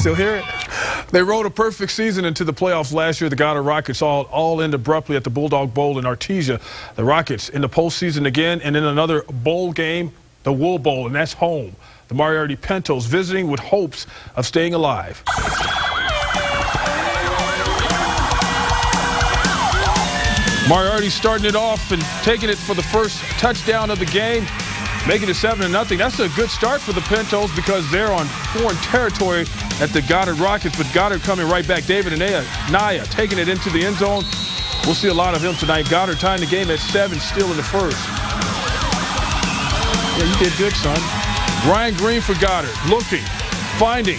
still hear it? They rode a perfect season into the playoffs last year. The Goddard Rockets all end abruptly at the Bulldog Bowl in Artesia. The Rockets in the postseason again, and in another bowl game, the Wool Bowl, and that's home. The Moriarty Pintos visiting with hopes of staying alive. Moriarty starting it off and taking it for the first touchdown of the game, making it 7-0. That's a good start for the Pintos because they're on foreign territory at the Goddard Rockets, but Goddard coming right back. David Anaya taking it into the end zone. We'll see a lot of him tonight. Goddard tying the game at 7, still in the first. Yeah, you did good, son. Ryan Green for Goddard, looking, finding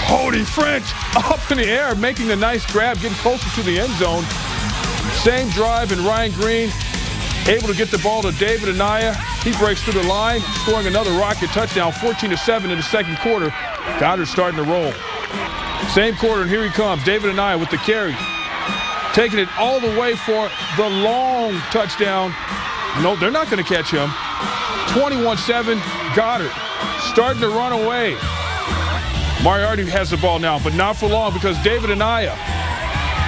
Cody French up in the air, making a nice grab, getting closer to the end zone. Same drive, and Ryan Green able to get the ball to David Anaya. He breaks through the line, scoring another Rocket touchdown, 14-7 in the second quarter. Goddard starting to roll. Same quarter, and here he comes. David Anaya with the carry. Taking it all the way for the long touchdown. No, they're not going to catch him. 21-7, Goddard starting to run away. Moriarty has the ball now, but not for long because David Anaya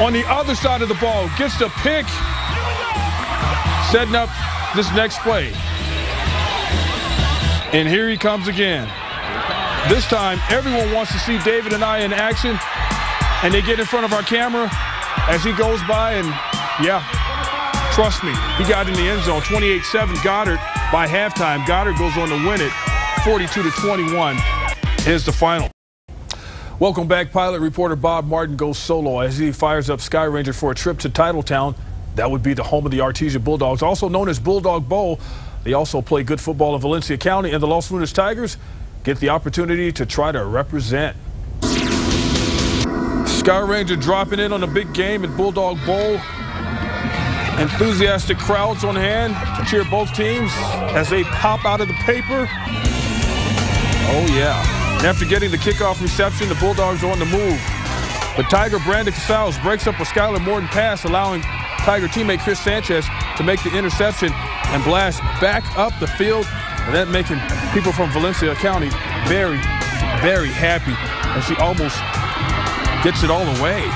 on the other side of the ball gets the pick, setting up this next play. And here he comes again. This time, everyone wants to see David Anaya in action, and they get in front of our camera as he goes by, and yeah, trust me, he got in the end zone. 28-7, Goddard by halftime. Goddard goes on to win it, 42-21. Here's the final. Welcome back. Pilot reporter Bob Martin goes solo as he fires up Skyranger for a trip to Titletown. That would be the home of the Artesia Bulldogs, also known as Bulldog Bowl. They also play good football in Valencia County, and the Los Lunas-Tigers get the opportunity to try to represent. Skyranger dropping in on a big game at Bulldog Bowl. Enthusiastic crowds on hand to cheer both teams as they pop out of the paper. Oh, yeah. And after getting the kickoff reception, the Bulldogs are on the move. But Tiger Brandon Casals breaks up a Skylar Morton pass, allowing Tiger teammate Chris Sanchez to make the interception and blast back up the field. And that making people from Valencia County very, very happy as he almost gets it all away.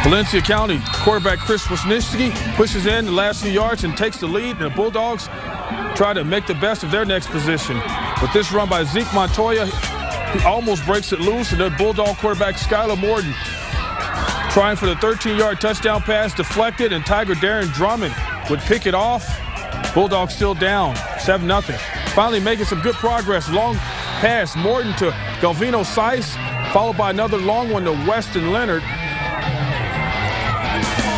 Valencia County quarterback Chris Wisniewski pushes in the last few yards and takes the lead, and the Bulldogs try to make the best of their next position. With this run by Zeke Montoya, he almost breaks it loose, and the Bulldog quarterback Skylar Morton trying for the 13-yard touchdown pass, deflected, and Tiger Darren Drummond would pick it off. Bulldogs still down, 7-0. Finally making some good progress. Long pass, Morton to Galvino Seiss, followed by another long one to Weston Leonard.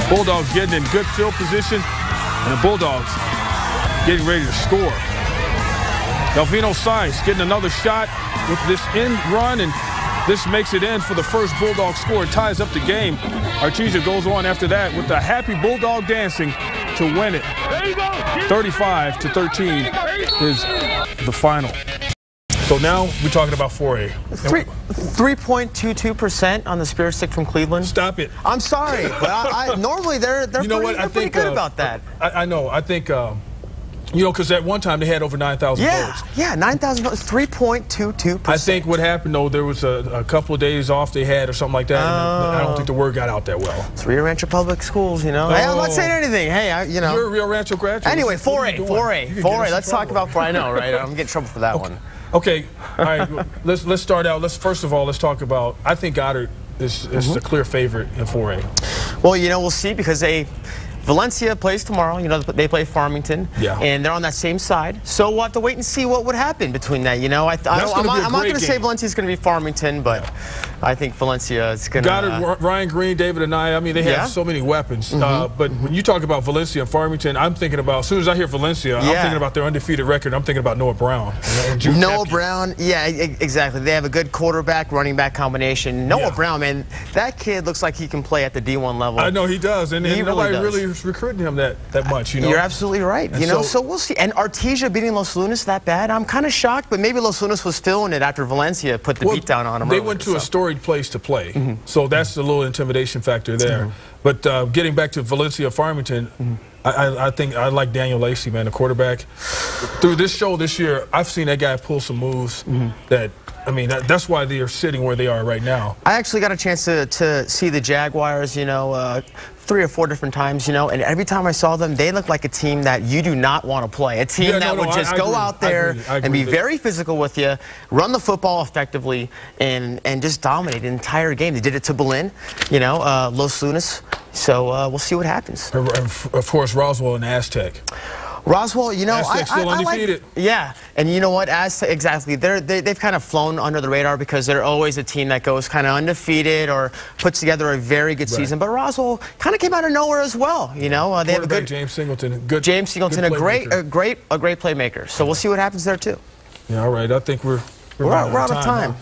Bulldogs getting in good field position, and the Bulldogs getting ready to score. Galvino Seiss getting another shot with this end run, and this makes it in for the first Bulldog score. It ties up the game. Artesia goes on after that with the happy Bulldog dancing to win it. 35-13 is the final. So now we're talking about 4A. 3.22% on the Spirit Stick from Cleveland. Stop it. I'm sorry, but normally they're pretty good about that. I know. I think you know, because at one time they had over 9,000 votes. Yeah, 9,000 votes, 3.22%. I think what happened, though, there was a couple of days off they had or something like that. And I don't think the word got out that well. It's Rio Rancho Public Schools, you know. Hey, I'm not saying anything. Hey, you know. You're a Rio Rancho graduate. Anyway, 4A. Let's talk about 4A. I know, right? I'm getting in trouble for that one. Okay, all right. Let's start out. First of all, let's talk about. I think Goddard is the clear favorite in 4A. Well, you know, we'll see because Valencia plays tomorrow. You know, they play Farmington, and they're on that same side. So we'll have to wait and see what would happen between that. You know, I'm not going to say Valencia's going to be Farmington, but I think Valencia is going to. Goddard, Ryan Green, David Anaya. I mean, they have so many weapons. But when you talk about Valencia and Farmington, I'm thinking about, as soon as I hear Valencia, I'm thinking about their undefeated record. I'm thinking about Noah Brown. Noah Brown, yeah, exactly. They have a good quarterback, running back combination. Noah Brown, man, that kid looks like he can play at the D1 level. I know he does, and nobody really is recruiting him that much. You know, you're absolutely right. And you know, so we'll see. And Artesia beating Los Lunas that bad, I'm kind of shocked. But maybe Los Lunas was feeling it after Valencia put the beat down on them. They went to a storied place to play, so that's a little intimidation factor there. But getting back to Valencia Farmington, I think I like Daniel Lacey, man, the quarterback. Through this show this year, I've seen that guy pull some moves that I mean, that's why they are sitting where they are right now. I actually got a chance to see the Jaguars, 3 or 4 different times, and every time I saw them, they looked like a team that you do not want to play. A team that would just go out there and be very physical with you, run the football effectively, and just dominate the entire game. They did it to Berlin, Los Lunas. So we'll see what happens. Of course, Roswell and Aztec. Roswell, Aztec's still undefeated. Yeah, and you know what? Exactly. They've kind of flown under the radar because they're always a team that goes kind of undefeated or puts together a very good season. But Roswell kind of came out of nowhere as well. They have a good James Singleton, a great playmaker. So we'll see what happens there too. Yeah, all right. I think we're out of time.